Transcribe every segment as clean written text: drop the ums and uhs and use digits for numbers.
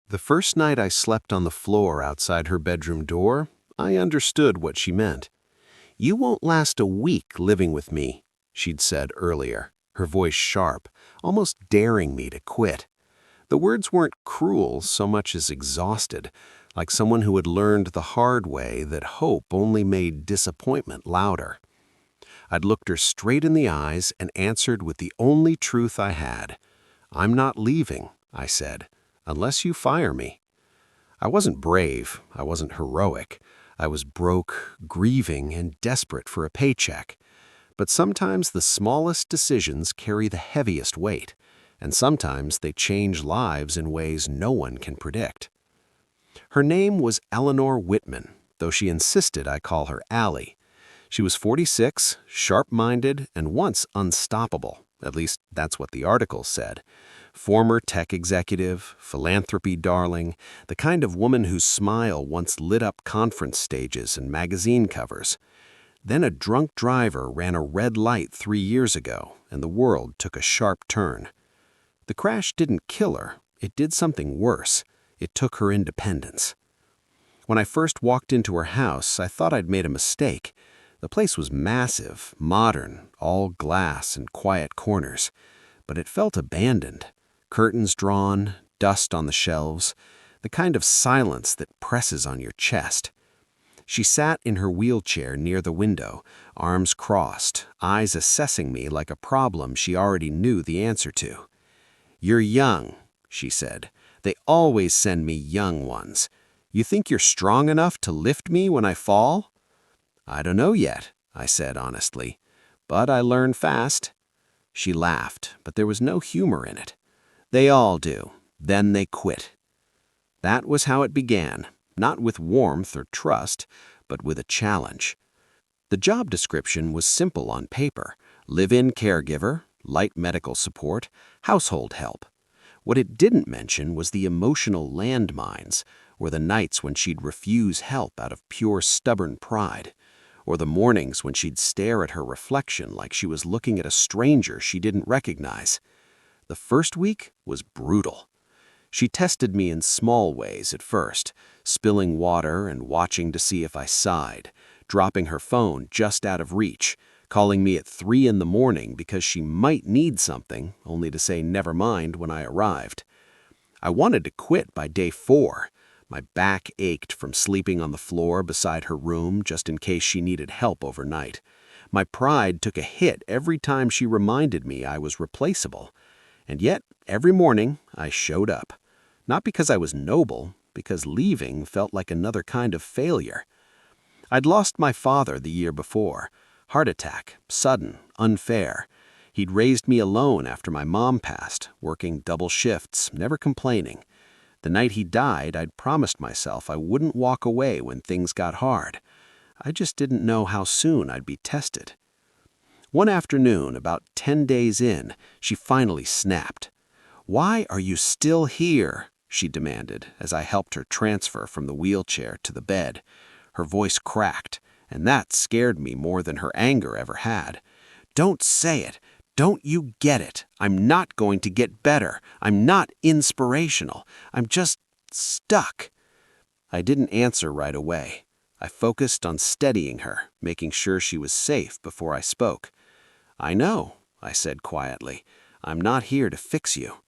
The first night I slept on the floor outside her bedroom door, I understood what she meant. "You won't last a week living with me," she'd said earlier, her voice sharp, almost daring me to quit. The words weren't cruel so much as exhausted, like someone who had learned the hard way that hope only made disappointment louder. I'd looked her straight in the eyes and answered with the only truth I had. "I'm not leaving," I said, "unless you fire me." I wasn't brave, I wasn't heroic. I was broke, grieving, and desperate for a paycheck. But sometimes the smallest decisions carry the heaviest weight, and sometimes they change lives in ways no one can predict. Her name was Eleanor Whitman, though she insisted I call her Allie. She was 46, sharp-minded, and once unstoppable. At least that's what the article said. Former tech executive, philanthropy darling, the kind of woman whose smile once lit up conference stages and magazine covers. Then a drunk driver ran a red light 3 years ago, and the world took a sharp turn. The crash didn't kill her, it did something worse. It took her independence. When I first walked into her house, I thought I'd made a mistake. The place was massive, modern, all glass and quiet corners. But it felt abandoned. Curtains drawn, dust on the shelves, the kind of silence that presses on your chest. She sat in her wheelchair near the window, arms crossed, eyes assessing me like a problem she already knew the answer to. "You're young," she said. "They always send me young ones. You think you're strong enough to lift me when I fall?" "I don't know yet," I said honestly, "but I learn fast." She laughed, but there was no humor in it. "They all do. Then they quit." That was how it began, not with warmth or trust, but with a challenge. The job description was simple on paper: live-in caregiver, light medical support, household help. What it didn't mention was the emotional landmines, or the nights when she'd refuse help out of pure stubborn pride, or the mornings when she'd stare at her reflection like she was looking at a stranger she didn't recognize. The first week was brutal. She tested me in small ways at first, spilling water and watching to see if I sighed, dropping her phone just out of reach, calling me at 3 in the morning because she might need something, only to say never mind when I arrived. I wanted to quit by day 4. My back ached from sleeping on the floor beside her room just in case she needed help overnight. My pride took a hit every time she reminded me I was replaceable. And yet, every morning, I showed up. Not because I was noble, because leaving felt like another kind of failure. I'd lost my father the year before. Heart attack, sudden, unfair. He'd raised me alone after my mom passed, working double shifts, never complaining. The night he died, I'd promised myself I wouldn't walk away when things got hard. I just didn't know how soon I'd be tested. One afternoon, about 10 days in, she finally snapped. "Why are you still here?" she demanded as I helped her transfer from the wheelchair to the bed. Her voice cracked, and that scared me more than her anger ever had. "Don't say it. Don't you get it? I'm not going to get better. I'm not inspirational. I'm just stuck." I didn't answer right away. I focused on steadying her, making sure she was safe before I spoke. "I know," I said quietly. "I'm not here to fix you."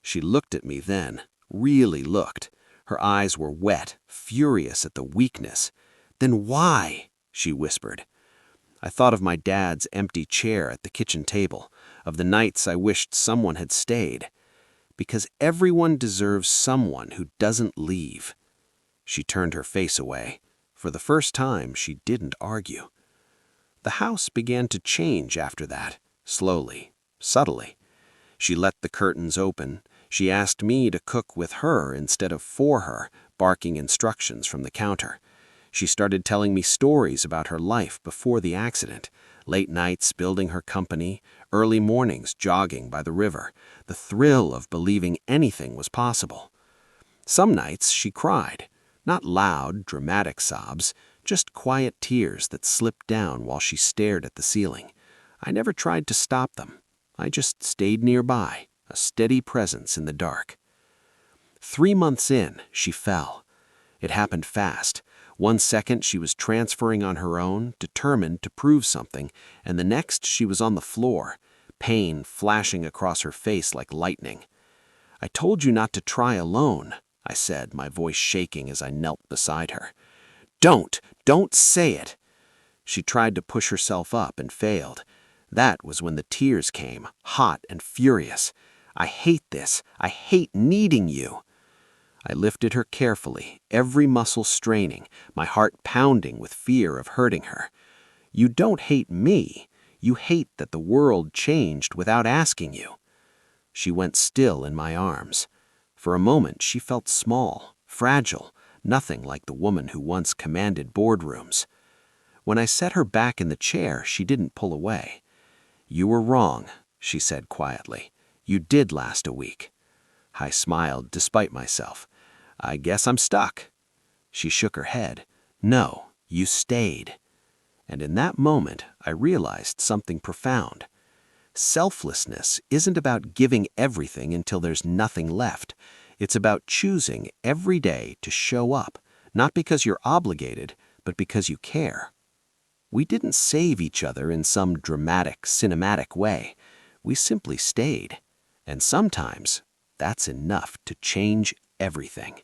She looked at me then, really looked. Her eyes were wet, furious at the weakness. "Then why?" she whispered. I thought of my dad's empty chair at the kitchen table, of the nights I wished someone had stayed. Because everyone deserves someone who doesn't leave. She turned her face away. For the first time, she didn't argue. The house began to change after that, slowly, subtly. She let the curtains open. She asked me to cook with her instead of for her, barking instructions from the counter. She started telling me stories about her life before the accident, late nights building her company, early mornings jogging by the river, the thrill of believing anything was possible. Some nights she cried, not loud, dramatic sobs, just quiet tears that slipped down while she stared at the ceiling. I never tried to stop them. I just stayed nearby, a steady presence in the dark. 3 months in, she fell. It happened fast. 1 second she was transferring on her own, determined to prove something, and the next she was on the floor, pain flashing across her face like lightning. "I told you not to try alone," I said, my voice shaking as I knelt beside her. Don't say it." She tried to push herself up and failed. That was when the tears came, hot and furious. "I hate this. I hate needing you." I lifted her carefully, every muscle straining, my heart pounding with fear of hurting her. "You don't hate me. You hate that the world changed without asking you." She went still in my arms. For a moment she felt small, fragile, nothing like the woman who once commanded boardrooms. When I set her back in the chair, she didn't pull away. "You were wrong," she said quietly. "You did last a week." I smiled despite myself. "I guess I'm stuck." She shook her head. "No, you stayed." And in that moment, I realized something profound. Selflessness isn't about giving everything until there's nothing left. It's about choosing every day to show up, not because you're obligated, but because you care. We didn't save each other in some dramatic, cinematic way. We simply stayed. And sometimes, that's enough to change everything.